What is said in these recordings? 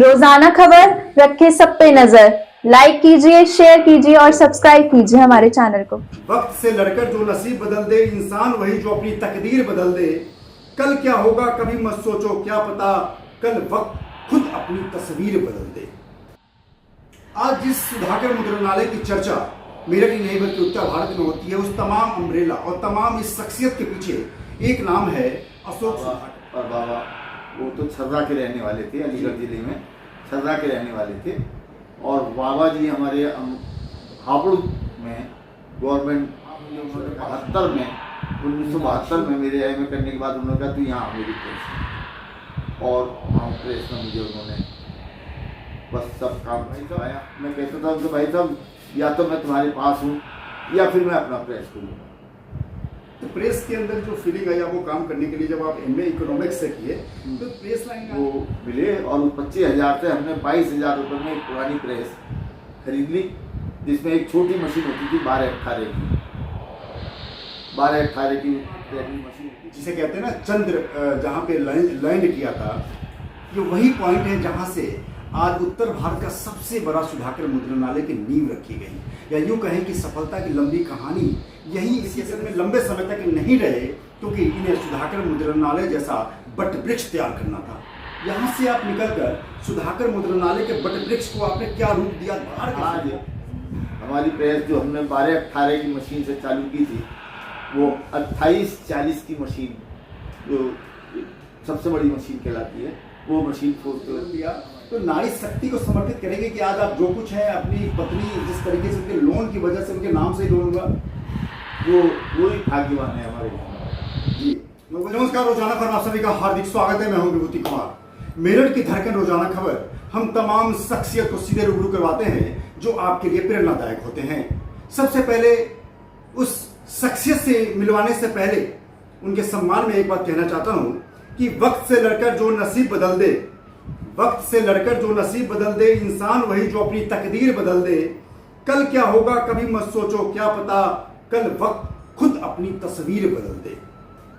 रोजाना खबर रखे सब पे नजर। लाइक कीजिए, शेयर कीजिए और सब्सक्राइब कीजिए हमारे चैनल को। वक्त से लड़कर जो नसीब बदल दे, इंसान वही जो अपनी तकदीर बदल दे। कल क्या होगा कभी मत सोचो, क्या पता कल वक्त खुद अपनी तस्वीर बदल दे। आज जिस सुधाकर मुद्रणालय की चर्चा मेरठ ही नहीं बल्कि उत्तर भारत में होती है, उस तमाम अम्ब्रेला और तमाम इस शख्सियत के पीछे एक नाम है अशोक सुधाकर। और बाबा वो तो छर्रा के रहने वाले थे, अलीगढ़ जिले में छर्रा के रहने वाले थे। और बाबा जी हमारे हापुड़ में गवर्नमेंट 1972 में मेरे एमए करने के बाद उन्होंने कहा तू यहाँ मेरी प्रेस, और वहाँ प्रेस में मुझे उन्होंने बस सब काम सिखाया। मैं कहता था उनसे भाई साहब या तो मैं तुम्हारे पास हूँ या फिर मैं अपना प्रेस खोलूँ। तो प्रेस के अंदर जो फीलिंग आई आपको काम करने के लिए, जब आप एमए इकोनॉमिक्स से किए तो प्रेस लाइन वो मिले और 25,000 से हमने 22,000 रुपये में एक पुरानी प्रेस खरीद ली, जिसमें एक छोटी मशीन होती थी 12-18 की 12-18 मशीन, जिसे कहते हैं ना चंद्र, जहाँ पे लैंड किया था। ये वही पॉइंट है जहाँ से आज उत्तर भारत का सबसे बड़ा सुधाकर मुद्रणालय की नींव रखी गई, या यूँ कहें कि सफलता की लंबी कहानी यही इसी असर में लंबे समय तक नहीं रहे, क्योंकि इन्हें सुधाकर मुद्रणालय जैसा बट वृक्ष तैयार करना था। यहाँ से आप निकलकर सुधाकर मुद्रणालय के बट वृक्ष को आपने क्या रूप दिया? आज हमारी प्रेस जो हमने 12-18 की मशीन से चालू की थी, वो 28-40 की मशीन जो सबसे बड़ी मशीन कहलाती है, वो मशीन खोल दिया। तो नारी शक्ति को समर्पित करेंगे कि आज आप जो कुछ है अपनी पत्नी जिस तरीके से उनके लोन की वजह से उनके नाम से ही लोन हुआ, वो ही भाग्यवान है हमारे जी। नमस्कार, रोजाना खबर आप सभी का हार्दिक स्वागत है। मैं हूं विभूति कुमार। मेरठ की धड़कन रोजाना खबर हम तमाम शख्सियत को सीधे रूबरू करवाते हैं जो आपके लिए प्रेरणादायक होते हैं। सबसे पहले उस शख्सियत से मिलवाने से पहले उनके सम्मान में एक बात कहना चाहता हूं कि वक्त से लड़कर जो नसीब बदल दे, वक्त से लड़कर जो नसीब बदल दे, इंसान वही जो अपनी तकदीर बदल दे। कल क्या होगा कभी मत सोचो, क्या पता कल वक्त खुद अपनी तस्वीर बदल दे।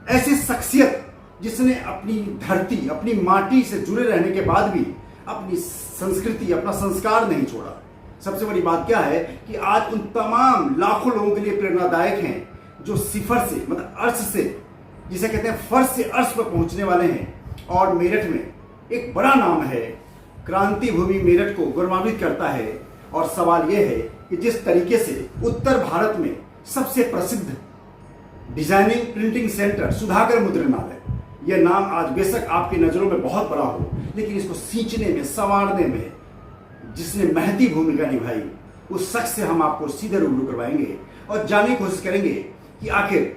ऐसी शख्सियत जिसने अपनी धरती, अपनी माटी से जुड़े रहने के बाद भी अपनी संस्कृति, अपना संस्कार नहीं छोड़ा। सबसे बड़ी बात क्या है कि आज उन तमाम लाखों लोगों के लिए प्रेरणादायक हैं जो सिफर से, मतलब अर्श से, जिसे कहते हैं फर्श से अर्श पर पहुंचने वाले हैं। और मेरठ में एक बड़ा नाम है, क्रांति भूमि मेरठ को गौरवान्वित करता है। और सवाल यह है कि जिस तरीके से उत्तर भारत में सबसे प्रसिद्ध डिजाइनिंग प्रिंटिंग सेंटर सुधाकर मुद्रणालय, यह नाम आज बेशक आपकी नजरों में बहुत बड़ा हो, लेकिन इसको सींचने में, संवारने में जिसने महती भूमिका निभाई, उस शख्स से हम आपको सीधे रूबरू करवाएंगे और जानने की कोशिश करेंगे कि आखिर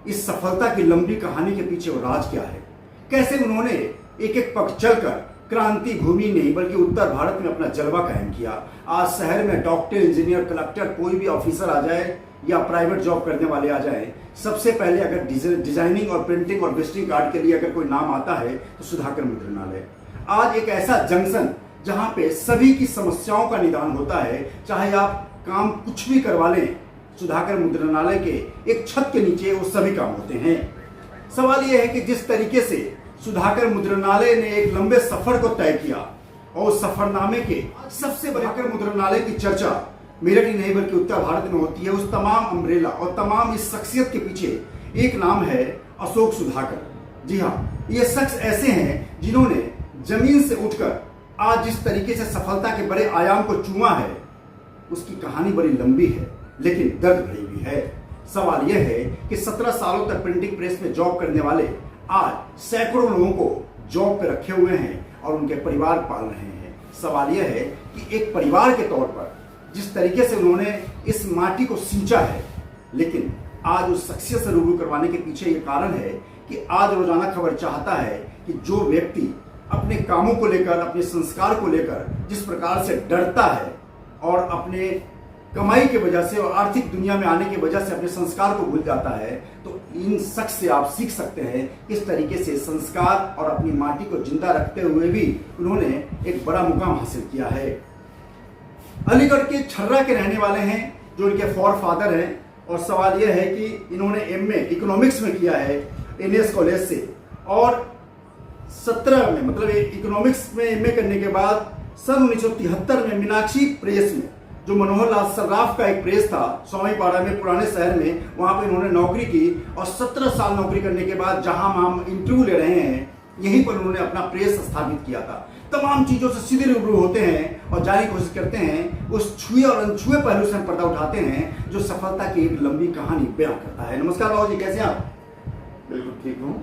इस सफलता की लंबी कहानी के पीछे वो राज क्या है। कैसे उन्होंने एक एक पग चलकर क्रांति भूमि नहीं बल्कि उत्तर भारत में अपना जलवा कायम किया। आज शहर में डॉक्टर, इंजीनियर, कलेक्टर, कोई भी ऑफिसर आ जाए या प्राइवेट जॉब करने वाले आ जाए, सबसे पहले अगर डिजाइनिंग और प्रिंटिंग और विजिटिंग कार्ड के लिए अगर कोई नाम आता है तो सुधाकर मुद्रणालय। आज एक ऐसा जंक्शन जहां पे सभी की समस्याओं का निदान होता है, चाहे आप काम कुछ भी करवा लें, सुधाकर मुद्रणालय के एक छत के नीचे वो सभी काम होते हैं। सवाल यह है कि जिस तरीके से सुधाकर मुद्रणालय ने एक लंबे सफर को तय किया और उस सफरनामे के सबसे बड़े मुद्रणालय की चर्चा मेरठ ही नहीं बल्कि उत्तर भारत में होती है, उस तमाम अम्ब्रेला और तमाम इस शख्सियत के पीछे एक नाम है अशोक सुधाकर। जी हाँ, ये शख्स ऐसे हैं जिन्होंने जमीन से उठकर आज जिस तरीके से सफलता के बड़े आयाम को चूमा है, उसकी कहानी बड़ी लंबी है लेकिन दर्द भरी भी है। सवाल यह है कि 17 सालों तक प्रिंटिंग प्रेस में जॉब करने वाले आज सैकड़ों लोगों को जॉब पे रखे हुए हैं और उनके परिवार पाल रहे हैं। सवाल यह है कि एक परिवार के तौर पर जिस तरीके से उन्होंने इस माटी को सींचा है, लेकिन आज उस शख्सियत से रूबरू करवाने के पीछे ये कारण है कि आज रोजाना खबर चाहता है कि जो व्यक्ति अपने कामों को लेकर, अपने संस्कार को लेकर जिस प्रकार से डरता है और अपने कमाई की वजह से और आर्थिक दुनिया में आने की वजह से अपने संस्कार को भूल जाता है, तो इन शख्स से आप सीख सकते हैं किस तरीके से संस्कार और अपनी माटी को जिंदा रखते हुए भी उन्होंने एक बड़ा मुकाम हासिल किया है। अलीगढ़ के छर्रा के रहने वाले हैं जो इनके फॉर फादर हैं, और सवाल यह है कि इन्होंने एमए इकोनॉमिक्स में किया है एनएस कॉलेज से, और 17 में मतलब इकोनॉमिक्स में एमए करने के बाद सन 1973 में मीनाक्षी प्रेस में, जो मनोहर लाल सर्राफ का एक प्रेस था स्वामीपाड़ा में, पुराने शहर में, वहां पर इन्होंने नौकरी की और 17 साल नौकरी करने के बाद जहां हम इंटरव्यू ले रहे हैं यहीं पर उन्होंने अपना प्रेस स्थापित किया था। तमाम चीजों से सीधे रूबरू होते हैं और जानने की कोशिश करते हैं, उस छुए और अनछुए पहलू से हम पर्दा उठाते हैं जो सफलता की एक लंबी कहानी बयां करता है। नमस्कार बाबू जी, कैसे हैं आप? बिल्कुल ठीक हूँ।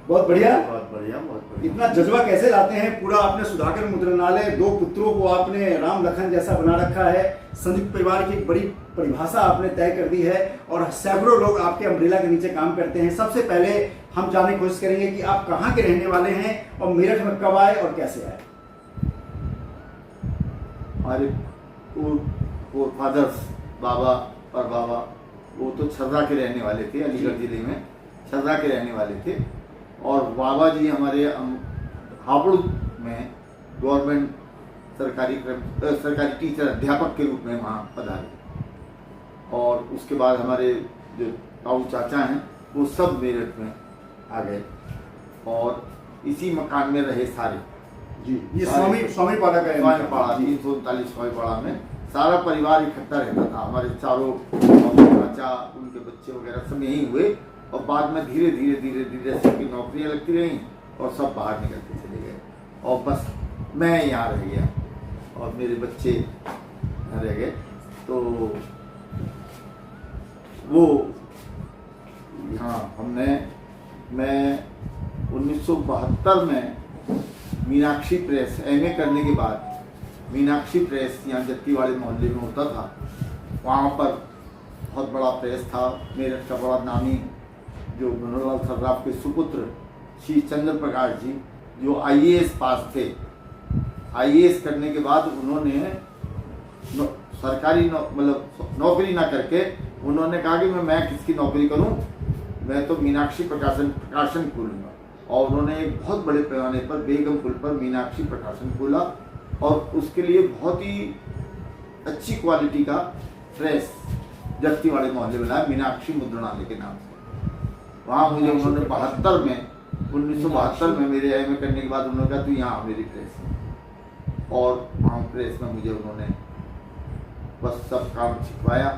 बहुत बढ़िया। बहुत बढ़िया, बहुत बढ़िया। इतना जज्बा कैसे लाते हैं? पूरा आपने सुधाकर मुद्रणालय, 2 पुत्रों को आपने राम लखन जैसा बना रखा है, संयुक्त परिवार की एक बड़ी परिभाषा आपने तय कर दी है और सैकड़ों लोग आपके अम्ब्रेला के नीचे काम करते हैं। सबसे पहले हम जानने की कोशिश करेंगे कि आप कहाँ के रहने वाले हैं और मेरठ में कब आए और कैसे आए? हमारे फादर्स, बाबा और बाबा, वो तो छर्रा के रहने वाले थे, अलीगढ़ जिले में छर्रा के रहने वाले थे। और बाबा जी हमारे हापुड़ में गवर्नमेंट सरकारी टीचर अध्यापक के रूप में वहाँ पधारे। और उसके बाद हमारे जो ताऊ चाचा हैं वो सब मेरठ में आ गए और इसी मकान में रहे सारे। जी, ये स्वामीपाड़ा का है। स्वामीपाड़ा 339 स्वामीपाड़ा में सारा परिवार इकट्ठा रहता था। हमारे चारों चाचा, उनके बच्चे वगैरह सब यहीं हुए और बाद में धीरे धीरे सबकी नौकरियां लगती रहीं और सब बाहर निकलते चले गए और बस मैं यहाँ रह गया और मेरे बच्चे यहाँ रह गए। तो वो यहाँ मैं 1972 में मीनाक्षी प्रेस, एमए करने के बाद मीनाक्षी प्रेस यहाँ जत्तीवाड़े मोहल्ले में होता था, वहाँ पर बहुत बड़ा प्रेस था। मेरठ का बड़ा नामी जो मनोहर लाल सर्राफ के सुपुत्र श्री चंद्र प्रकाश जी, जो आईएएस पास थे, आईएएस करने के बाद उन्होंने सरकारी मतलब नौकरी ना करके उन्होंने कहा कि मैं किसकी नौकरी करूं, मैं तो मीनाक्षी प्रकाशन खोलूंगा। और उन्होंने एक बहुत बड़े पैमाने पर बेगमपुर पर मीनाक्षी प्रकाशन खोला और उसके लिए बहुत ही अच्छी क्वालिटी का प्रेस जत्तीवाड़े मोहल्ले में लाया, मीनाक्षी मुद्रणालय के नाम से। वहाँ मुझे उन्होंने 1972 में मेरे एमए करने के बाद उन्होंने कहा तू यहाँ मेरी प्रेस है और वहाँ प्रेस में मुझे उन्होंने बस सब काम सिखवाया।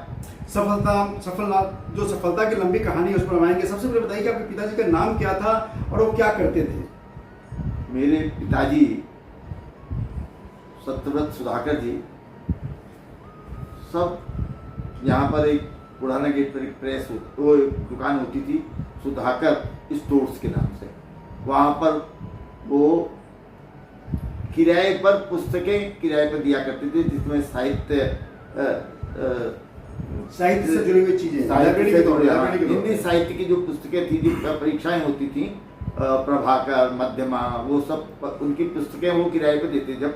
सफलता की लंबी कहानी है, उस पर आएंगे। सबसे पहले बताइए कि आपके पिताजी का नाम क्या था और वो क्या करते थे? मेरे पिताजी सत्यव्रत सुधाकर जी, सब यहाँ पर एक पुराना गेट पर एक प्रेस वो दुकान होती थी सुधाकर स्टोर्स के नाम से। वहाँ पर वो किराए पर पुस्तकें किराए पर दिया करते थे, जिसमें साहित्य से जुड़ी हुई चीजें, हिंदी साहित्य की जो पुस्तकें थी, जो परीक्षाएं होती थी, प्रभाकर, मध्यमा, वो सब उनकी पुस्तकें वो किराए पर देते। जब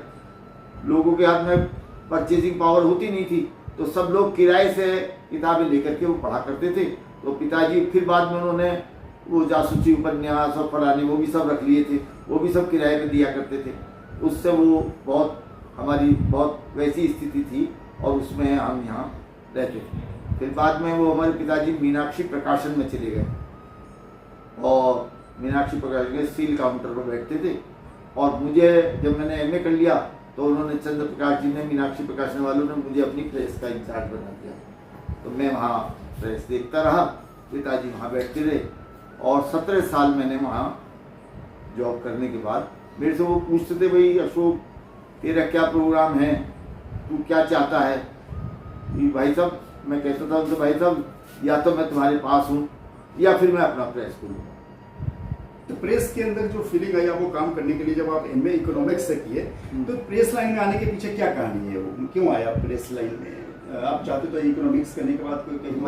लोगों के हाथ में परचेजिंग पावर होती नहीं थी तो सब लोग किराए से किताबें लेकर के वो पढ़ा करते थे। तो पिताजी फिर बाद में उन्होंने वो जासूसी उपन्यास और फलाने वो भी सब रख लिए थे, वो भी सब किराए पे दिया करते थे। उससे वो हमारी बहुत वैसी स्थिति थी और उसमें हम यहाँ रहते थे। फिर बाद में वो हमारे पिताजी मीनाक्षी प्रकाशन में चले गए और मीनाक्षी प्रकाशन के सील काउंटर पर बैठते थे। और मुझे जब मैंने एमए कर लिया तो उन्होंने चंद्र प्रकाश जी ने, मीनाक्षी प्रकाशन वालों ने मुझे अपनी प्रेस का इंचार्ज बना दिया। तो मैं वहाँ प्रेस देखता रहा, पिताजी वहाँ बैठते रहे और 17 साल मैंने वहाँ जॉब करने के बाद मेरे से वो पूछते थे, भाई अशोक तेरा क्या प्रोग्राम है, तू क्या चाहता है? भाई साहब, मैं कहता था उनसे, भाई साहब या तो मैं तुम्हारे पास हूँ या फिर मैं अपना प्रेस खोलूँ। तो प्रेस के अंदर जो फीलिंग आई आपको काम करने के लिए, जब आप एमए इकोनॉमिक्स से किए, तो प्रेस लाइन में आने के पीछे क्या कहानी है? वो क्यों आया प्रेस लाइन में? आप चाहते तो इकोनॉमिक्स करने के बाद कोई कहीं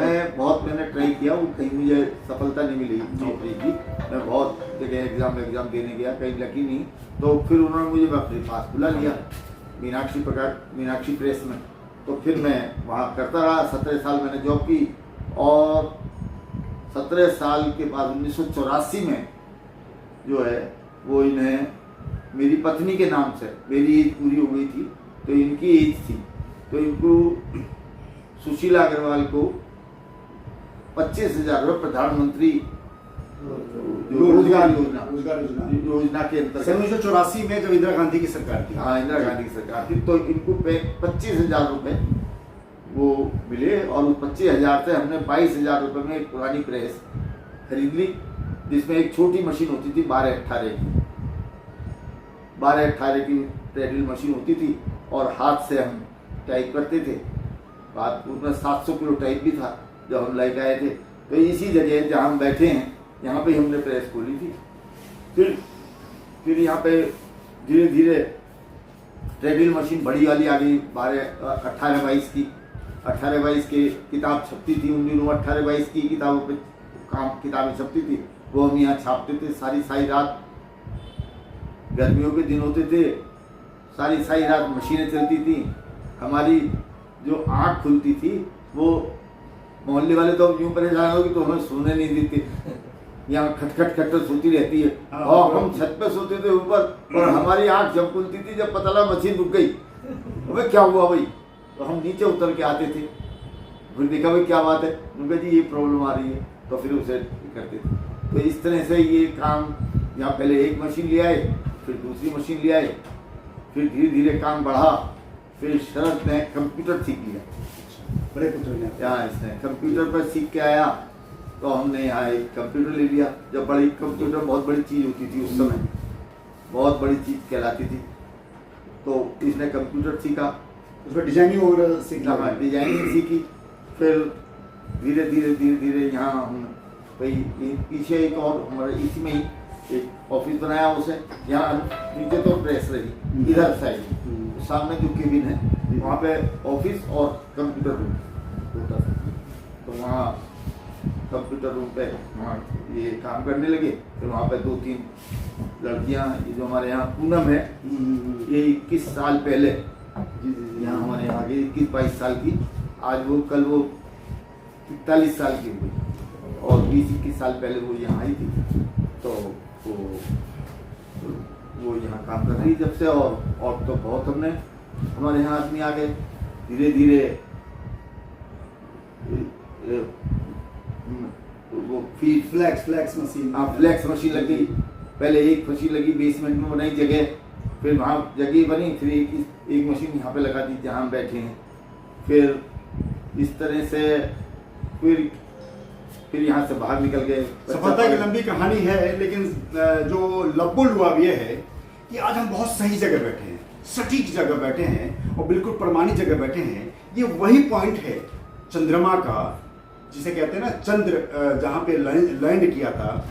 मैंने ट्राई किया, वो कहीं मुझे सफलता नहीं मिली नौकरी की। मैं बहुत जगह एग्जाम देने गया, कहीं लगी नहीं। तो फिर उन्होंने मुझे अपने पास बुला लिया मीनाक्षी प्रेस में। तो फिर मैं वहाँ करता रहा, 17 साल मैंने जॉब की। और 17 साल के बाद 1984 में जो है वो इन्हें मेरी पत्नी के नाम से, मेरी एज पूरी हो गई थी तो इनकी एज थी, तो इनको सुशीला अग्रवाल को 25,000 रुपये प्रधानमंत्री रोजगार योजना रोजगार योजना योजना के अंतर्गत सन 1984 में जब इंदिरा गांधी की सरकार थी। हाँ, इंदिरा गांधी की सरकार थी, तो इनको 25,000 रुपए वो मिले और उस 25,000 से हमने 22,000 रुपए में एक पुरानी प्रेस खरीद ली, जिसमें एक छोटी मशीन होती थी 12-18 की ट्रेडमिल मशीन होती थी और हाथ से हम टाइप करते थे। बात उसमें 700 किलो टाइप भी था जब हम लेके आए थे। तो इसी जगह जहाँ हम बैठे हैं यहाँ पे हमने प्रेस खोली थी। फिर यहाँ पे धीरे धीरे ट्रेडमिल मशीन बड़ी वाली आ गई, 18-22 की 18-22 की किताब छपती थी। उन दिनों 18-22 की किताबों पे किताबें छपती थी, वो हम यहाँ छापते थे सारी रात। गर्मियों के दिन होते थे, सारी रात मशीनें चलती थी। हमारी जो आँख खुलती थी वो मोहल्ले वाले तो यूँ परेशान हो कि तो हमें सोने नहीं देते, यहाँ खटखट सोती रहती है। और हम छत पे सोते थे ऊपर और हमारी आँख जब खुलती थी जब पता लगा मशीन रुक गई, हमें क्या हुआ भाई, तो हम नीचे उतर के आते थे। फिर देखा भाई क्या बात है, उनका जी ये प्रॉब्लम आ रही है, तो फिर उसे करते थे। तो इस तरह से ये काम, यहाँ पहले एक मशीन ले आए, फिर दूसरी मशीन ले आए, फिर धीरे धीरे काम बढ़ा। फिर शरद ने कंप्यूटर सीख लिया, बड़े पुत्र ने यहाँ इसने कंप्यूटर पर सीख के आया, तो हमने यहाँ एक कंप्यूटर ले लिया। जब बड़ी कंप्यूटर बहुत बड़ी चीज़ होती थी उस समय, बहुत बड़ी चीज़ कहलाती थी। तो इसने कंप्यूटर सीखा, उसमें डिजाइनिंग वगैरह सीखना, डिजाइनिंग सीखी। फिर धीरे धीरे यहाँ हम पीछे एक और हमारे इसी में ही एक ऑफिस बनाया उसे। यहाँ नीचे तो प्रेस रही, इधर साइड सामने जो केबिन है वहाँ पे ऑफिस और कंप्यूटर रूम होता था। तो वहाँ कंप्यूटर रूम पे वहाँ ये काम करने लगे। फिर वहाँ पे 2-3 लड़कियाँ, ये जो हमारे यहाँ पूनम है, ये 21 साल पहले यहाँ हमारे यहाँ की 21-22 साल की, आज वो कल वो 41 साल की हुई और 20-21 साल पहले वो यहाँ आई थी। तो वो यहाँ काम कर रही जब से। और तो बहुत हमने हमारे यहाँ आदमी आ गए। धीरे धीरे वो फ्लैक्स मशीन, हाँ फ्लैक्स मशीन लगी। पहले एक मशीन लगी बेसमेंट में बनाई जगह, फिर वहाँ जगह बनी, फिर एक मशीन यहाँ पे लगा दी जहाँ हम बैठे हैं। फिर इस तरह से फिर यहाँ से बाहर निकल गए। सफलता की लंबी कहानी है, लेकिन जो लब्बो लुआब ये है कि आज हम बहुत सही जगह बैठे हैं, सटीक जगह बैठे हैं और बिल्कुल प्रमाणित जगह बैठे हैं। ये वही पॉइंट है चंद्रमा का, जिसे कहते हैं ना चंद्र जहाँ पे लैंड किया था,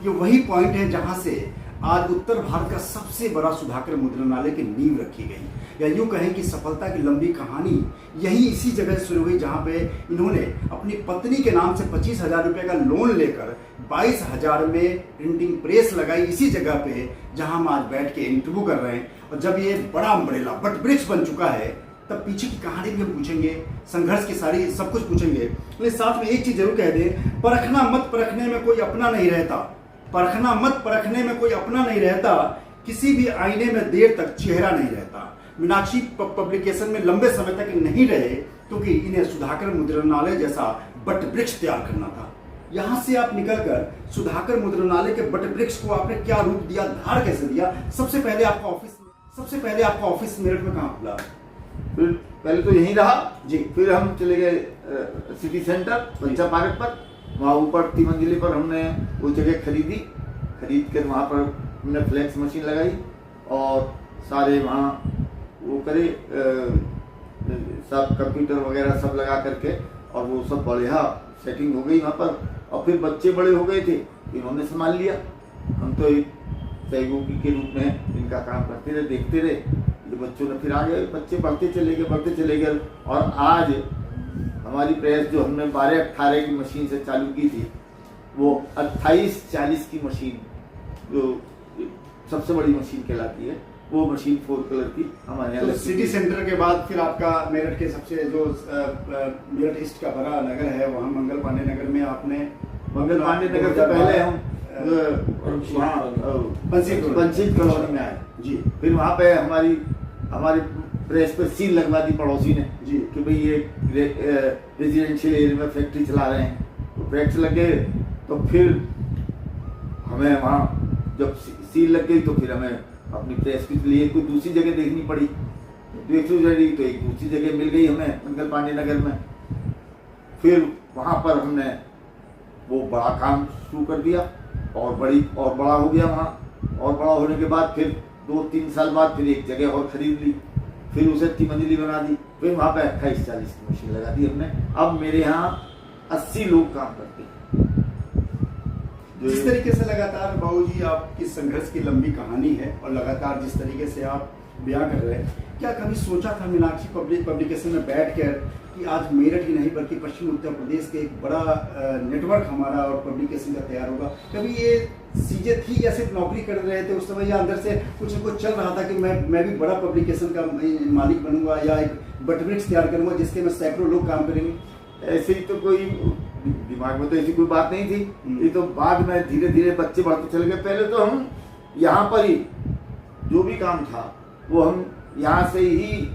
ये वही पॉइंट है जहाँ से आज उत्तर भारत का सबसे बड़ा सुधाकर मुद्रणालय की नींव रखी गई। या यूँ कहें कि सफलता की लंबी कहानी यही इसी जगह से शुरू हुई, जहाँ पे इन्होंने अपनी पत्नी के नाम से 25,000 रुपये का लोन लेकर 22,000 में प्रिंटिंग प्रेस लगाई, इसी जगह पे जहाँ हम आज बैठ के इंटरव्यू कर रहे हैं। और जब ये बड़ा अम्ब्रेला बट वृक्ष बन चुका है, तब पीछे की कहानी भी हम पूछेंगे, संघर्ष की सारी सब कुछ पूछेंगे। लेकिन साथ में एक चीज़ जरूर कह दें, परखना मत परखने में कोई अपना नहीं रहता, परखना मत परखने में कोई अपना नहीं रहता, किसी भी आईने में देर तक चेहरा नहीं रहता। मीनाक्षी पब्लिकेशन में लंबे समय तक नहीं रहे क्योंकि इन्हें सुधाकर मुद्रणालय जैसा बट वृक्ष तैयार करना था। यहाँ से आप निकलकर सुधाकर मुद्रणालय के बट वृक्ष को आपने क्या रूप दिया, धार कैसे दिया? सबसे पहले आपका ऑफिस मेरठ में कहाँ खुला? फिर पहले तो यहीं रहा जी, फिर हम चले गए सिटी सेंटर पंचा पार्क पर। वहाँ ऊपर 3 मंजिले पर हमने वो जगह खरीद कर वहाँ पर हमने फ्लैक्स मशीन लगाई और सारे वहाँ वो करे सब कंप्यूटर वगैरह सब लगा करके, और वो सब बढ़िया सेटिंग हो गई वहाँ पर। और फिर बच्चे बड़े हो गए थे, इन्होंने संभाल लिया। हम तो एक सहयोगी के रूप में इनका काम करते रहे, देखते रहे। ये बच्चों ने फिर आगे बच्चे बढ़ते चले गए और आज हमारी प्रेस जो हमने 12-18 की मशीन से चालू की थी, वो 28-40 की मशीन, जो सबसे बड़ी मशीन कहलाती है, वो मशीन 4 कलर की हमारे यहाँ। तो सिटी सेंटर के बाद फिर आपका मेरठ के सबसे जो मेरठ ईस्ट का बड़ा नगर है, वहाँ मंगल पांडे नगर में आपने, मंगल पांडे नगर से पहले हम पंचित कॉलोनी में आए जी। फिर वहाँ पे हमारी प्रेस पे सील लगवा दी पड़ोसी ने जी कि भाई ये रेजिडेंशियल एरिया में फैक्ट्री चला रहे हैं। तो फैक्ट्री लगे तो फिर हमें वहाँ जब सील लग गई तो फिर हमें अपनी प्रेस के लिए कोई दूसरी जगह देखनी पड़ी, तो एक दूसरी जगह मिल गई हमें मंगल पांडे नगर में। फिर वहाँ पर हमने वो बड़ा काम शुरू कर दिया और बड़ा हो गया वहाँ। और बड़ा होने के बाद फिर 2-3 साल बाद फिर एक जगह और खरीद ली, फिर उसे 3 मंजिली बना दी, फिर वहाँ पे 28-40 की मशीन लगा दी हमने। अब मेरे यहाँ 80 लोग काम करते हैं। जिस तरीके से लगातार बाबू जी आपकी संघर्ष की लंबी कहानी है और लगातार जिस तरीके से आप बयां कर रहे हैं, क्या कभी सोचा था मीनाक्षी पब्लिकेशन में बैठकर कि आज मेरठ ही नहीं बल्कि पश्चिम उत्तर प्रदेश के एक बड़ा नेटवर्क हमारा और पब्लिकेशन का तैयार होगा? कभी ये चीजें थी या सिर्फ नौकरी कर रहे थे उस समय, या अंदर से कुछ न कुछ चल रहा था कि मैं भी बड़ा पब्लिकेशन का मालिक बनूंगा या एक बटवृक्ष तैयार करूंगा जिसके में सैकड़ों लोग काम करेंगे? ऐसे ही तो कोई दिमाग में तो ऐसी कोई बात नहीं थी। ये तो बाद में धीरे धीरे बच्चे बढ़ते चले गए। पहले तो हम यहाँ पर ही जो भी काम था वो हम यहाँ से ही,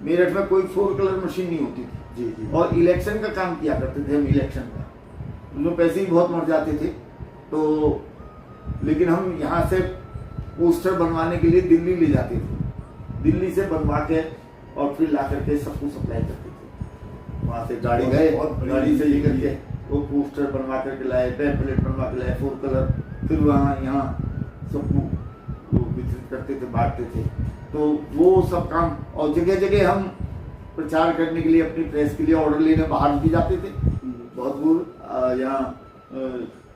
मेरठ में कोई 4 कलर मशीन नहीं होती थी जी। और इलेक्शन का काम किया करते थे हम। इलेक्शन का उनमें पैसे ही बहुत मर जाते थे, तो लेकिन हम यहाँ से पोस्टर बनवाने के लिए दिल्ली ले जाते थे, दिल्ली से बनवा के और फिर ला करके सबको सप्लाई करते थे। वहाँ से गाड़ी गए, गाड़ी से लेकर के वो पोस्टर बनवा करके लाए, पैम्पलेट बनवा के लाए 4 कलर, फिर वहाँ यहाँ सबको वितरित करते थे, बांटते थे। तो वो सब काम, और जगह जगह हम प्रचार करने के लिए अपनी प्रेस के लिए ऑर्डर लेने बाहर भी जाते थे, बहुत दूर, यहाँ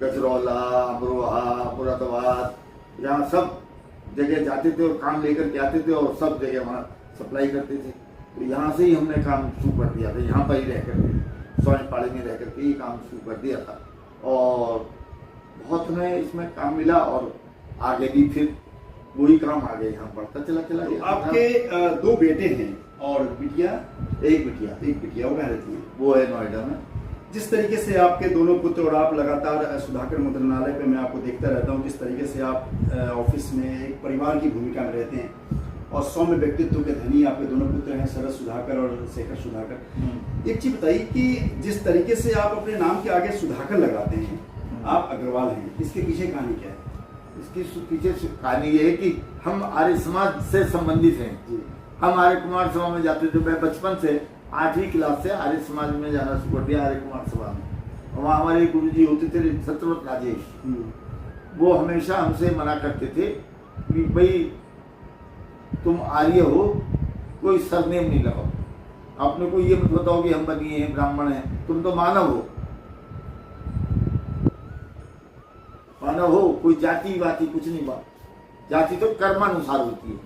कचरौला, अमरोहा, मुरादाबाद, यहाँ सब जगह जाते थे और काम लेकर के आते थे और सब जगह वहाँ सप्लाई करते थे। तो यहाँ से ही हमने काम शुरू कर दिया था, यहाँ पर ही रह करके, सोनपाड़ी में रह करके ये काम शुरू कर दिया था और बहुत हमें इसमें काम मिला और आगे भी फिर वही काम आगे यहाँ बढ़ता चला तो आपके 2 बेटे हैं और बिटिया? एक बिटिया वो कहाँ रहती है? वो है नोएडा में। जिस तरीके से आपके दोनों पुत्र और आप लगातार सुधाकर मुद्रणालय पे मैं आपको देखता रहता हूँ, किस तरीके से आप ऑफिस में एक परिवार की भूमिका में रहते हैं और सौम्य व्यक्तित्व के धनी आपके दोनों पुत्र हैं, शरद सुधाकर और शेखर सुधाकर। एक चीज बताइए कि जिस तरीके से आप अपने नाम के आगे सुधाकर लगाते हैं, आप अग्रवाल हैं, इसके पीछे कहानी क्या है? इसकी पीछे कहानी ये है कि हम आर्य समाज से संबंधित हैं। हम आर्य कुमार सभा में जाते थे। मैं बचपन से 8वीं क्लास से आर्य समाज में जाना शुरू कर दिया, आर्य कुमार सभा में। और वहाँ हमारे गुरु जी होते थे सत्यव्रत राजेश, वो हमेशा हमसे मना करते थे कि भाई तुम आर्य हो, कोई सरनेम नहीं लगाओ, आपने को ये मत बताओ कि हम बनिए हैं, ब्राह्मण हैं, तुम तो मानव हो, मानव हो, कोई जाति वाति कुछ नहीं बात। जाति तो कर्मानुसार होती है,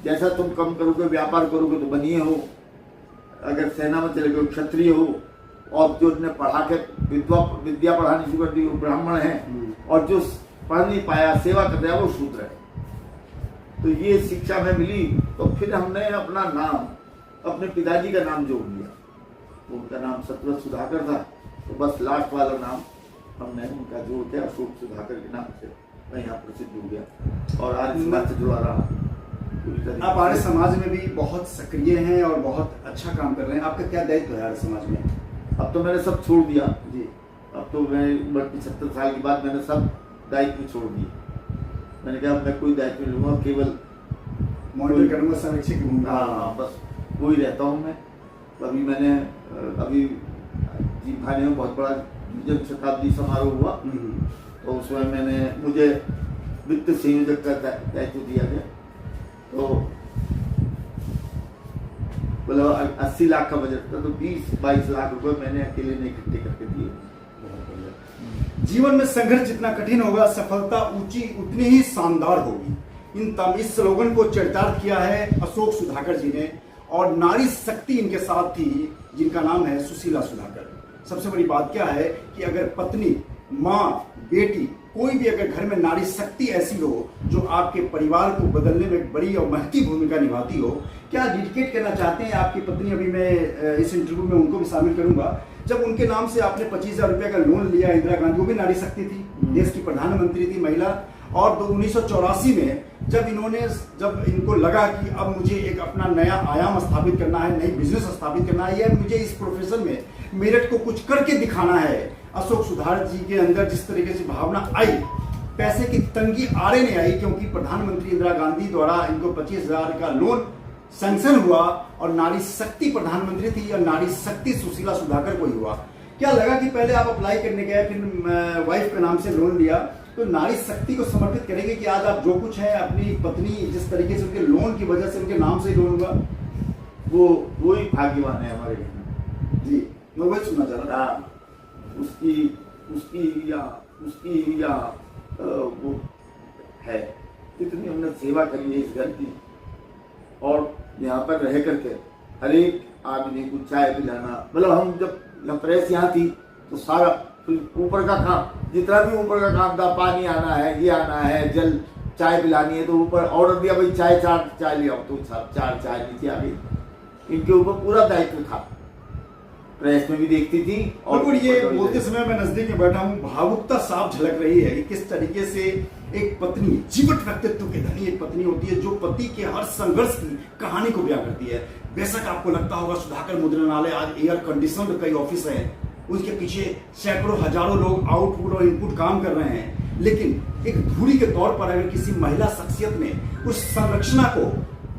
जैसा तुम कम करोगे, व्यापार करोगे तो बनिए हो, अगर सेना में चले गए क्षत्रिय हो, और जो ने पढ़ा के विद्या पढ़ानी शुरू कर दी वो ब्राह्मण है, और जो पढ़ नहीं पाया सेवा कर रहा है वो शूद्र है। तो ये शिक्षा में मिली, तो फिर हमने अपना नाम अपने पिताजी का नाम जोड़ लिया। उनका नाम सत्यव्रत सुधाकर था, तो बस लास्ट वाला नाम हमने उनका जोड़ के अशोक सुधाकर के नाम से मैं यहाँ प्रसिद्ध हो गया और आर्य समाज से जुड़ा रहा। आप आर्य समाज में भी बहुत सक्रिय हैं और बहुत अच्छा काम कर रहे हैं। आपका क्या दायित्व है आर्य समाज में? अब तो मैंने सब छोड़ दिया जी। अब तो मैं 75 साल के बाद मैंने सब दायित्व छोड़ दिए। मैंने कहा मैं कोई दायित्व नहीं लूँगा, केवल मॉनिटर करूँगा, संरक्षक की भूमिका। हाँ, बस वही रहता हूँ मैं। अभी मैंने अभी जीवखाने में बहुत बड़ा जन शताब्दी समारोह हुआ, तो उसमें मुझे वित्त संयोजक का दायित्व दिया गया। तो मतलब 80 लाख का बजट था, तो 20-22 लाख रुपए मैंने अकेले ने इकट्ठे करके दिए। जीवन में संघर्ष जितना कठिन होगा, सफलता ऊंची उतनी ही शानदार होगी। इस स्लोगन को चरितार्थ किया है अशोक सुधाकर जी ने, और नारी शक्ति इनके साथ थी जिनका नाम है सुशीला सुधाकर। सबसे बड़ी बात क्या है कि अगर पत्नी, माँ, बेटी, कोई भी अगर घर में नारी शक्ति ऐसी हो जो आपके परिवार को बदलने में बड़ी और महती भूमिका निभाती हो, क्या डेडिकेट करना चाहते हैं आपकी पत्नी? अभी मैं इस इंटरव्यू में उनको भी शामिल करूंगा। जब उनके नाम से आपने 25,000 रुपये का लोन लिया, इंदिरा गांधी, वो भी नारी शक्ति थी, देश की प्रधानमंत्री थी महिला। और 1984 में जब इनको लगा कि अब मुझे एक अपना नया आयाम स्थापित करना है, नई बिजनेस स्थापित करना है, या मुझे इस प्रोफेशन में मेरठ को कुछ करके दिखाना है। अशोक सुधाकर जी के अंदर जिस तरीके से भावना आई, पैसे की तंगी आड़े नहीं आई, क्योंकि प्रधानमंत्री इंदिरा गांधी द्वारा इनको 25,000 का लोन सैंक्शन हुआ और नारी शक्ति प्रधानमंत्री थी और नारी शक्ति सुशीला सुधाकर को ही हुआ। क्या लगा कि पहले आप अप्लाई करने गए, फिर वाइफ के नाम से लोन लिया, तो नारी शक्ति को समर्पित करेंगे कि आज आप जो कुछ है अपनी पत्नी जिस तरीके से उनके लोन की वजह से उनके नाम से ही लोन हुआ, वो ही भाग्यवान है हमारे घर में। जी मैं वही सुनना चाह रहा था। उसकी या वो है, कितनी हमने सेवा करी है इस घर की, और यहाँ पर रह करके हर एक आदमी को चाय पिलाना, मतलब हम जब प्रेस यहाँ थी तो सारा ऊपर का काम, जितना भी ऊपर का काम था, पानी आना है, ये आना है, जल चाय पिलानी है, तो ऊपर ऑर्डर दिया भाई चाय ले आओ, तो 4 चाय नीचे आ गई। इनके ऊपर पूरा दायित्व था, प्रेस में भी देखती थी। और ये बोलते समय मैं नजदीक में बैठा हूँ, भावुकता साफ झलक रही है कि किस तरीके से एक पत्नी, जीवट व्यक्तित्व की धनी एक पत्नी होती है जो पति के हर संघर्ष की कहानी को बयां करती है। बेशक आपको लगता होगा सुधाकर मुद्रणालय आज एयर कंडीशनड कई ऑफिस है, उसके पीछे सैकड़ों हजारों लोग आउटपुट और इनपुट काम कर रहे हैं, लेकिन एक धुरी के तौर पर अगर किसी महिला शख्सियत ने उस संरचना को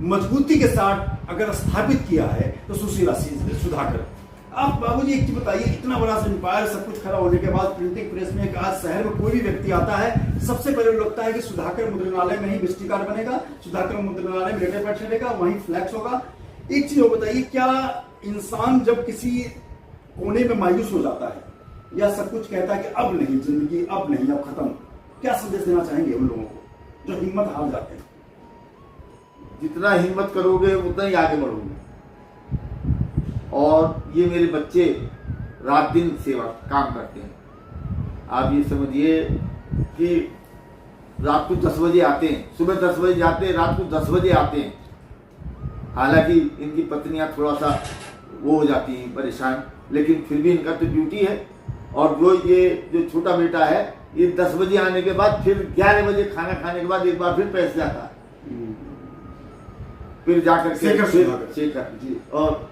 मजबूती के साथ अगर स्थापित किया है तो सुशीला सुधाकर। आप बाबूजी एक चीज बताइए, इतना बड़ा एम्पायर सब कुछ खड़ा होने के बाद प्रिंटिंग प्रेस में आज शहर में कोई भी व्यक्ति आता है, सबसे पहले लगता है कि सुधाकर मुद्रणालय में ही विजिटिंग कार्ड बनेगा, सुधाकर मुद्रणालय में लेटर पैड चलेगा, वहीं फ्लैक्स होगा। एक चीज और बताइए, क्या इंसान जब किसी कोने में मायूस हो जाता है या सब कुछ कहता है कि अब नहीं जिंदगी, अब नहीं, अब खत्म, क्या संदेश देना चाहेंगे उन लोगों को जो हिम्मत हार जाते हैं? जितना हिम्मत करोगे उतना ही आगे बढ़ोगे। और ये मेरे बच्चे रात दिन सेवा काम करते हैं। आप ये समझिए कि रात को 10 बजे आते हैं, सुबह 10 बजे जाते हैं, रात को 10 बजे आते हैं। हालांकि इनकी पत्नियां थोड़ा सा वो हो जाती हैं परेशान, लेकिन फिर भी इनका तो ड्यूटी है। और जो छोटा बेटा है, ये 10 बजे आने के बाद फिर 11 बजे खाना खाने के बाद एक बार फिर पैसे जाता है, फिर जाकर के शेखर जी। और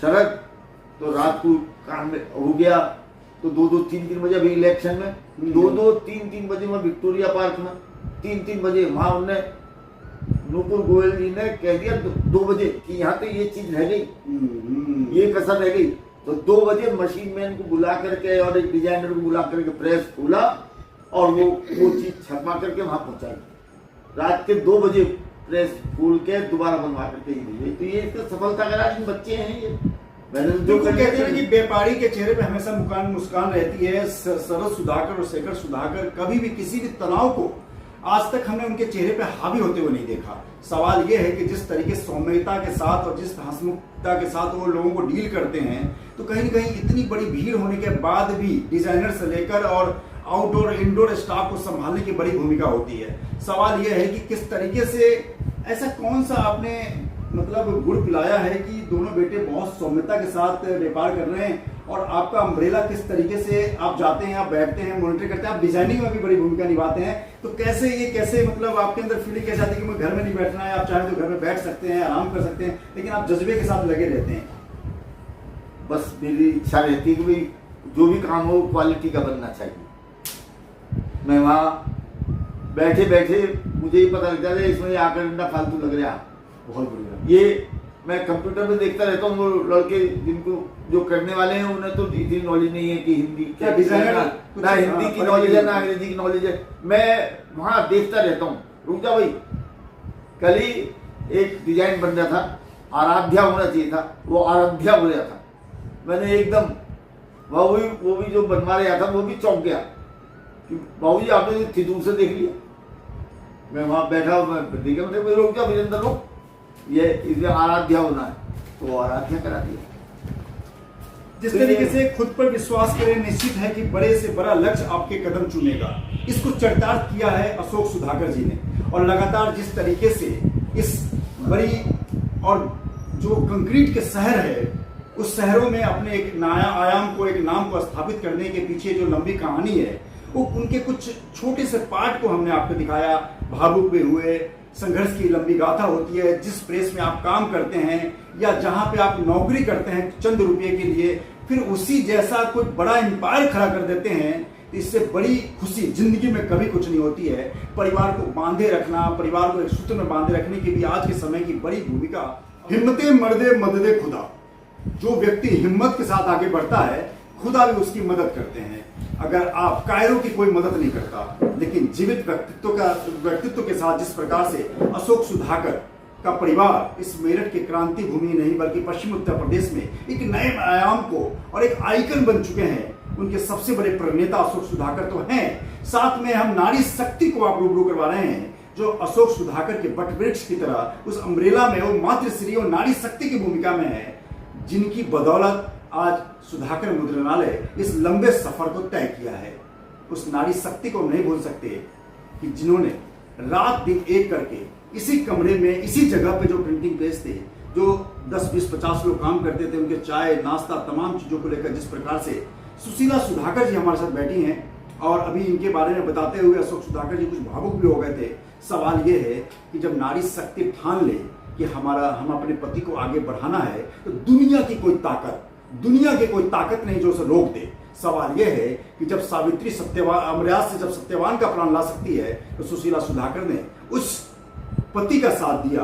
शरद तो रात को काम में हो गया तो 2-2, 3-3 बजे, अभी इलेक्शन में 2-2, 3-3 बजे में विक्टोरिया पार्क में 3-3 बजे वहां उन्होंने नूपुर गोयल जी ने कह दिया 2 बजे कि यहाँ तो ये चीज रह गई, ये कसर रह गई, तो 2 बजे मशीन मैन को बुला करके और एक डिजाइनर को बुला करके प्रेस खोला और वो चीज छपा करके वहां पहुंचाई। रात के 2 बजे प्रेस खोल के दोबारा बनवा करके ही भेजे। तो ये इसका सफलता का राज बच्चे हैं। ये जो कहते हैं कि व्यापारी के चेहरे पे हमेशा मुस्कान रहती है। शरद सुधाकर और शेखर सुधाकर कभी भी किसी भी तनाव को आज तक हमने उनके चेहरे पे हावी होते हुए नहीं देखा। सवाल ये है कि जिस तरीके सौम्यता के साथ और जिस हंसमुखता के साथ वो लोगों को डील करते हैं, तो कहीं न कहीं इतनी बड़ी भीड़ होने के बाद भी डिजाइनर से लेकर और आउटडोर इंडोर स्टाफ को संभालने की बड़ी भूमिका होती है। सवाल यह है कि किस तरीके से, ऐसा कौन सा आपने मतलब गुड़ पिलाया है कि दोनों बेटे बहुत सौम्यता के साथ व्यापार कर रहे हैं, और आपका अम्ब्रेला किस तरीके से आप जाते हैं, आप बैठते हैं, मॉनिटर करते हैं, आप डिजाइनिंग में भी बड़ी भूमिका निभाते हैं। तो कैसे मतलब आपके अंदर फीलिंग कैसे आती है कि मुझे घर में नहीं बैठना है, आप चाहे तो घर में बैठ सकते हैं, आराम कर सकते हैं, लेकिन आप जज्बे के साथ लगे रहते हैं? बस मेरी इच्छा रहती है कि भाई जो भी काम हो क्वालिटी का बनना चाहिए। मैं वहाँ बैठे बैठे मुझे ही पता लग जाता है इसमें आकर इतना फालतू लग रहा है, बहुत बढ़िया। ये मैं कंप्यूटर में देखता रहता हूँ। वो लड़के जिनको जो करने वाले हैं उन्हें तो इतनी नॉलेज नहीं है कि हिंदी क्या डिजाइनर ना हिंदी की नॉलेज है ना अंग्रेजी की नॉलेज है। मैं वहाँ देखता रहता हूँ। रुक जा भाई, कल ही एक डिजाइन बन रहा था, आराध्या होना चाहिए था, वो आराध्या हो गया था। मैंने एकदम वो भी जो बनवा रहा था वो भी चौंक गया कि बाबू जी आपने इतनी दूर से देख लिया। मैं वहां बैठा, मैं देखा, मैंने रुक जा वीरेंद्र लोग, ये इसमें आराध्या होना है, तो वो आराध्या करा दिया। जिस तरीके से खुद पर विश्वास करें, निश्चित है कि बड़े से बड़ा लक्ष्य आपके कदम चुनेगा। इसको चरितार्थ किया है अशोक सुधाकर जी ने, और लगातार जिस तरीके से इस बड़ी और जो कंक्रीट के शहर है, उस शहरों में अपने एक नया आयाम को, एक नाम को स्थापित करने के पीछे जो लंबी कहानी है, वो उनके कुछ छोटे से पार्ट को हमने आपको दिखाया। भावुक भी हुए, संघर्ष की लंबी गाथा होती है। जिस प्रेस में आप काम करते हैं या जहां पे आप नौकरी करते हैं चंद रुपये के लिए, फिर उसी जैसा कोई बड़ा एम्पायर खड़ा कर देते हैं, इससे बड़ी खुशी जिंदगी में कभी कुछ नहीं होती है। परिवार को बांधे रखना, परिवार को एक सूत्र में बांधे रखने की भी आज के समय की बड़ी भूमिका। हिम्मते मर्दे मददे खुदा, जो व्यक्ति हिम्मत के साथ आगे बढ़ता है खुदा भी उसकी मदद करते हैं। अगर आप कायरों की कोई मदद नहीं करता, लेकिन जीवित व्यक्तित्व के साथ जिस प्रकार से अशोक सुधाकर का परिवार इस मेरठ के क्रांति भूमि नहीं बल्कि पश्चिम उत्तर प्रदेश में एक नए आयाम को और एक आइकन बन चुके हैं, उनके सबसे बड़े प्रणेता अशोक सुधाकर तो हैं। साथ में हम नारी शक्ति को आप रूबरू करवा रहे हैं, जो अशोक सुधाकर के वटवृक्ष की तरह उस अम्ब्रेला में वो मातृश्री और नारी शक्ति की भूमिका में है, जिनकी बदौलत आज सुधाकर मुद्रणालय इस लंबे सफर को तय किया है। उस नारी शक्ति को नहीं भूल सकते कि जिन्होंने रात दिन एक करके इसी कमरे में इसी जगह पे जो प्रिंटिंग प्रेस थे, जो 10 20 50 लोग काम करते थे, उनके चाय नाश्ता तमाम चीजों को लेकर जिस प्रकार से सुशीला सुधाकर जी हमारे साथ बैठी हैं और अभी इनके बारे में बताते हुए अशोक सुधाकर जी कुछ भावुक भी हो गए थे। सवाल ये है कि जब नारी शक्ति ठान ले कि हम अपने पति को आगे बढ़ाना है, तो दुनिया की कोई ताकत नहीं जो उसे रोक दे। सवाल यह है कि जब सावित्री अमरयास से जब सत्यवान का प्राण ला सकती है, तो सुशीला सुधाकर ने उस पति का साथ दिया,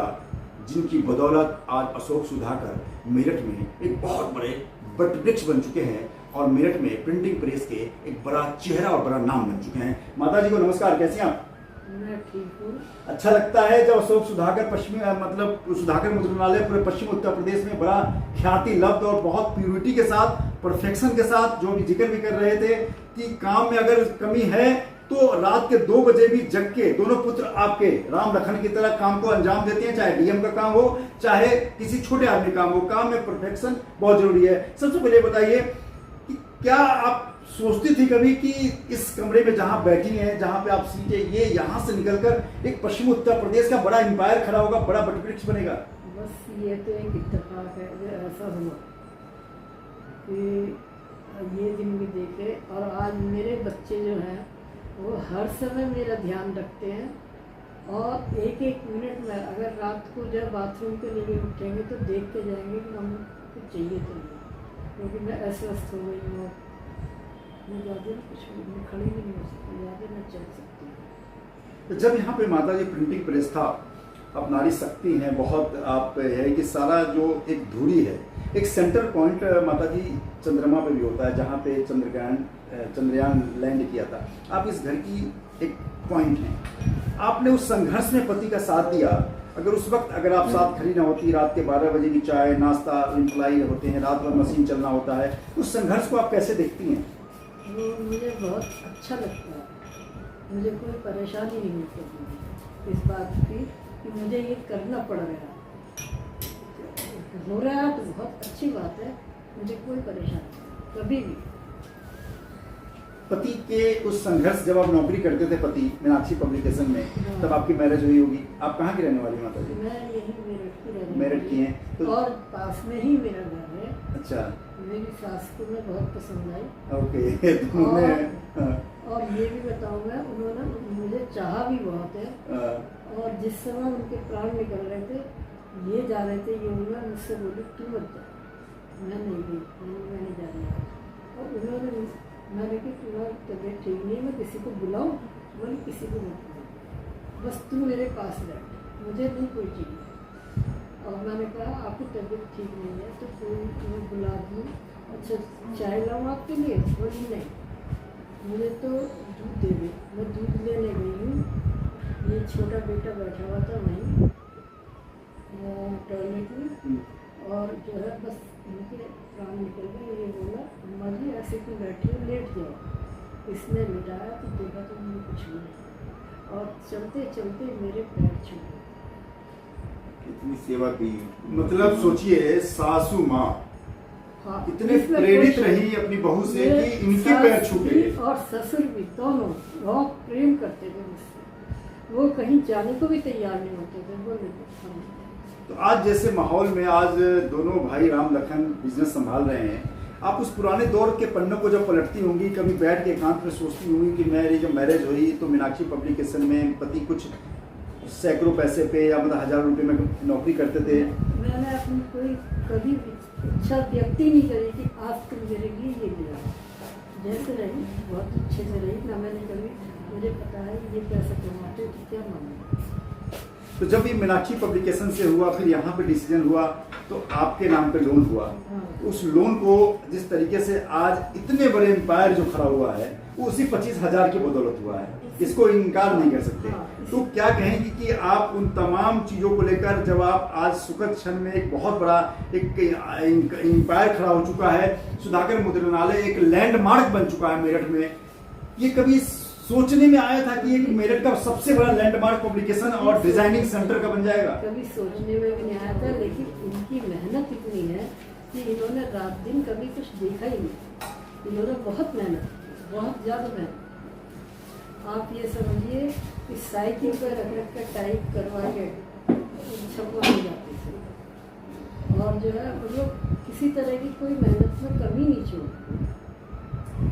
जिनकी बदौलत आज अशोक सुधाकर मेरठ में एक बहुत बड़े वटवृक्ष बन चुके हैं और मेरठ में प्रिंटिंग प्रेस के एक बड़ा चेहरा और बड़ा नाम बन चुके हैं। माता जी को नमस्कार, कैसी हैं आप? मैं ठीक हूँ। अच्छा लगता है जब अशोक सुधाकर सुधाकर मुद्रणालय पूरे पश्चिम उत्तर प्रदेश में बड़ा ख्याति लब्ध और बहुत प्यूरिटी के साथ, परफेक्शन के साथ, जो भी जिक्र भी कर रहे थे कि काम में अगर कमी है तो रात के 2 बजे भी जग के दोनों पुत्र आपके राम लखन की तरह काम को अंजाम देते हैं, चाहे डीएम का काम हो चाहे किसी छोटे आदमी काम हो। काम में परफेक्शन बहुत जरूरी है। सबसे पहले बताइए कि क्या आप सोचती थी कभी कि इस कमरे में जहां बैठी हैं, जहां पे आप सीटे, ये यहां से निकलकर एक पश्चिम उत्तर प्रदेश का बड़ा एम्पायर खड़ा होगा, बड़ा वटवृक्ष बनेगा? बस ये तो एक इत्तेफाक है, जो ऐसा हुआ कि ये दिन भी देखे और आज मेरे बच्चे जो हैं वो हर समय मेरा ध्यान रखते हैं और एक एक मिनट में अगर रात को जब बाथरूम के लिए उठेंगे तो देख के जाएंगे कि हम कुछ चाहिए तो नहीं, क्योंकि मैं अस्वस्थ हो गई हूँ। मैं ज़्यादा कुछ मैं खड़ी भी नहीं हो सकती, ज़्यादा मैं चल सकती हूँ। तो जब यहाँ पे माता जी प्रिंटिंग प्रेस था, आप नारी शक्ति हैं बहुत, आप है कि सारा जो एक धुरी है, एक सेंटर पॉइंट माता जी चंद्रमा पे भी होता है, जहाँ पे चंद्रयान लैंड किया था। आप इस घर की एक पॉइंट हैं। आपने उस संघर्ष में पति का साथ दिया। अगर उस वक्त अगर आप साथ खड़ी ना होती, रात के 12 बजे की चाय नाश्ता एम्प्लॉई होते हैं, रात भर मशीन चलना होता है, उस संघर्ष को आप कैसे देखती हैं? वो मुझे बहुत अच्छा लगता है, मुझे कोई परेशानी नहीं होती इस बात की कि मुझे ये करना पड़ रहा हो रहा है, तो बहुत अच्छी बात है, मुझे कोई परेशानी नहीं कभी भी। पति के उस संघर्ष, जब आप नौकरी करते थे पति मीनाक्षी पब्लिकेशन में, तब आपकी मैरिज हुई होगी। आप कहाँ की रहने वाली माता जी? मैं यही मेरठ की हैं तो और पास में ही मेरा घर है। अच्छा, मेरी सास को मैं बहुत पसंद आई। ओके। और ये भी बताऊंगा, उन्होंने मुझे चाहा भी बहुत है और जिस समय उनके प्राण निकल रहे थे, ये जा रहे थे, ये मैं मुझसे बोली तू मत जा, मैं नहीं गई, मैं नहीं जा रही। और उन्होंने मैंने कि तुम्हारी तबीयत ठीक नहीं है, मैं किसी को बुलाऊँ? बोली किसी को मत बुलाओ, बस तू मेरे पास रह, मुझे नहीं कोई चाहिए। और मैंने कहा आपकी तबीयत ठीक नहीं है तो कोई मैं बुला दूँ? अच्छा चाय लाऊँ आपके लिए? बोली नहीं, मुझे तो दूध दे दे। मैं दूध लेने गई हूँ, ये छोटा बेटा बैठा हुआ था वहीं टॉयलेट में, और जो है बस इनके प्राण निकल गए। ये बोला अम्मा जी ऐसे क्यों बैठी हो, लेट जाओ। इसने लिटाया तो देखा तो मुझे कुछ नहीं, और चलते चलते मेरे पैर छूटे। कितनी सेवा की, मतलब सोचिए सासू माँ हाँ, इतने प्रेरित रही अपनी बहू से कि इनके पैर छूटे। और ससुर भी दोनों बहुत प्रेम करते थे मुझसे, वो कहीं जाने को भी तैयार नहीं होते थे, बोले तो आज जैसे माहौल में आज दोनों भाई राम लखन बिजनेस संभाल रहे हैं, आप उस पुराने दौर के पन्नों को जब पलटती होंगी, कभी बैठ के एकांत में सोचती होंगी कि मेरी जब मैरिज हुई तो मीनाक्षी पब्लिकेशन में पति कुछ सैकड़ों पैसे पे या मतलब 1000 रुपये में नौकरी करते थे, मैंने अपनी कोई कभी इच्छा व्यक्त ही नहीं करी कि आज तुम मेरे लिए ये ले आओ। जैसे रही बहुत अच्छे से रही ना, मैंने कभी मुझे पता है ये पैसा कमाते तो क्या मांगे। तो जब ये मीनाक्षी पब्लिकेशन से हुआ, फिर यहाँ पे डिसीजन हुआ, तो आपके नाम पे लोन हुआ। उस लोन को जिस तरीके से आज इतने बड़े एम्पायर जो खड़ा हुआ है वो उसी 25,000 की बदौलत हुआ है, इसको इनकार नहीं कर सकते। तो क्या कहेंगी कि आप उन तमाम चीज़ों को लेकर, जब आप आज सुखद क्षण में एक बहुत बड़ा एक एम्पायर खड़ा हो चुका है, सुधाकर मुद्रणालय एक लैंडमार्क बन चुका है मेरठ में, ये कभी सोचने में आया था कि एक मेरठ का सबसे बड़ा लैंडमार्क पब्लिकेशन और डिजाइनिंग सेंटर का बन जाएगा? कभी सोचने में भी नहीं आया था, लेकिन इनकी मेहनत इतनी है कि इन्होंने रात दिन कभी कुछ देखा ही नहीं। इन्होंने बहुत मेहनत, बहुत ज़्यादा मेहनत। आप ये समझिए कि साइकिल पर रख कर टाइप करवा के छपवा हो जाती थी, और जो है वो लोग किसी तरह की कोई मेहनत में कमी नहीं छोड़ते।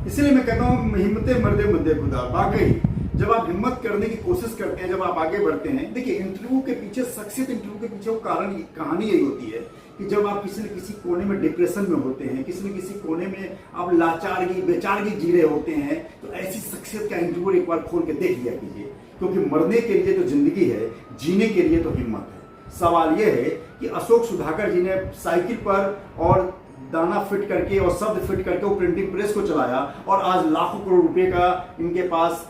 इसलिए मैं कहता हूँ हिम्मते मर्दे मद्दे खुदा। वाकई जब आप हिम्मत करने की कोशिश करते हैं, जब आप आगे बढ़ते हैं, देखिए इंटरव्यू के पीछे, शख्सियत इंटरव्यू के पीछे वो कहानी यही होती है कि जब आप किसी न किसी कोने में डिप्रेशन में होते हैं, किसी न किसी कोने में आप लाचारगी बेचारगी जी रहे होते हैं, तो ऐसी शख्सियत का इंटरव्यू एक बार खोल के देख लिया कीजिए, क्योंकि मरने के लिए तो जिंदगी है, जीने के लिए तो हिम्मत है। सवाल यह है कि अशोक सुधाकर जी ने साइकिल पर और दाना फिट करके और शब्द फिट करके वो प्रिंटिंग प्रेस को चलाया, और आज लाखों करोड़ रुपए का इनके पास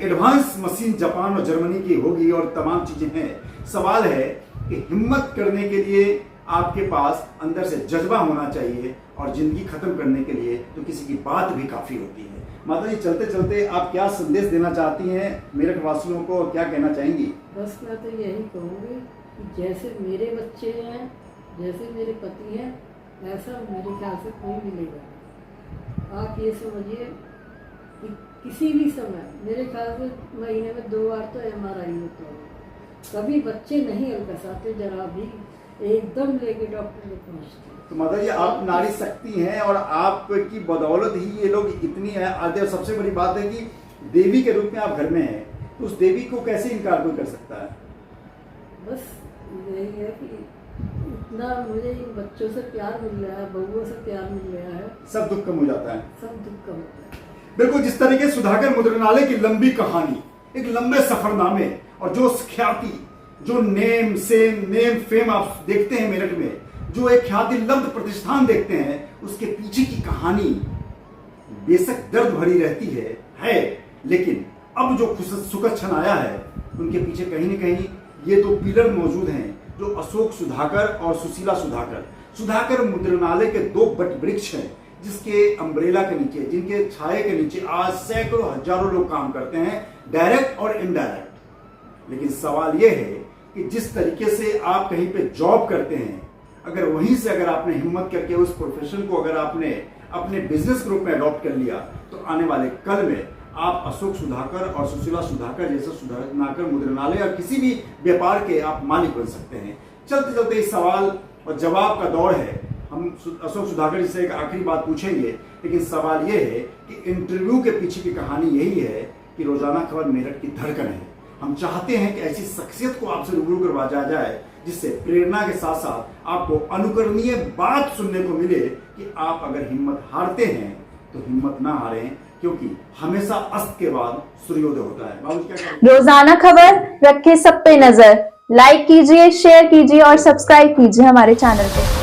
एडवांस मशीन जापान और जर्मनी की होगी और तमाम चीजें हैं। सवाल है कि हिम्मत करने के लिए आपके पास अंदर से जज्बा होना चाहिए, और जिंदगी खत्म करने के लिए तो किसी की बात भी काफी होती है। माता जी, चलते चलते आप क्या संदेश देना चाहती हैं मेरठ वासियों को, क्या कहना चाहेंगी? बस मैं तो यही कहूँगी कि जैसे मेरे बच्चे हैं, जैसे मेरे पति हैं, ऐसा मेरे ख्याल से कोई मिलेगा। आप ये समझिए कि किसी भी समय मेरे ख्याल से महीने में 2 बार तो MRI होता है। कभी बच्चे नहीं अलकसाते जरा भी, एकदम लेके डॉक्टर के पहुँचते। तो माता जी, आप नारी शक्ति हैं, और आपकी बदौलत ही ये लोग इतनी है आगे। सबसे बड़ी बात है कि देवी के रूप में आप घर में हैं, तो उस देवी को कैसे इनकार कोई कर सकता है? बस यही है कि इतना मुझे इन बच्चों से प्यार मिल रहा है, बहुओं से प्यार मिल रहा है, सब दुख कम हो जाता है। सब दुख कम होता है। बिल्कुल, जिस तरीके सुधाकर मुद्रणालय की लंबी कहानी, एक लंबे सफरनामे, और जो ख्याति, जो नेम फेम आप देखते हैं मेरठ में, जो एक ख्याति लब्ध प्रतिष्ठान देखते हैं, उसके पीछे की कहानी बेशक दर्द भरी रहती है, लेकिन अब जो सुखद क्षण आया है, उनके पीछे कहीं न कहीं ये 2 पिलर मौजूद हैं, जो अशोक सुधाकर और सुशीला सुधाकर। सुधाकर मुद्रणालय के 2 बट वृक्ष हैं, जिसके अम्ब्रेला के नीचे, जिनके छाये के नीचे आज सैकड़ों हजारों लोग काम करते हैं, डायरेक्ट और इनडायरेक्ट। लेकिन सवाल यह है कि जिस तरीके से आप कहीं पे जॉब करते हैं, अगर वहीं से अगर आपने हिम्मत करके उस प्रोफेशन को अगर आपने अपने बिजनेस ग्रुप में अडॉप्ट कर लिया, तो आने वाले कल में आप अशोक सुधाकर और सुशीला सुधाकर जैसे सुधाकर मुद्रणालय और किसी भी व्यापार के आप मालिक बन सकते हैं। चलते चलते इस सवाल और जवाब का दौर है। हम अशोक सुधाकर जी से एक आखिरी बात पूछेंगे, लेकिन सवाल यह है कि इंटरव्यू के पीछे की कहानी यही है कि रोजाना खबर मेरठ की धड़कन है। हम चाहते हैं कि ऐसी शख्सियत को आपसे रूबरू करवाया जाए, जिससे प्रेरणा के साथ साथ आपको अनुकरणीय बात सुनने को मिले कि आप अगर हिम्मत हारते हैं तो हिम्मत ना हारें, क्योंकि हमेशा अस्त के बाद सूर्योदय होता है। बाबू क्या रोजाना खबर रखे सब पे नजर। लाइक कीजिए, शेयर कीजिए और सब्सक्राइब कीजिए हमारे चैनल को।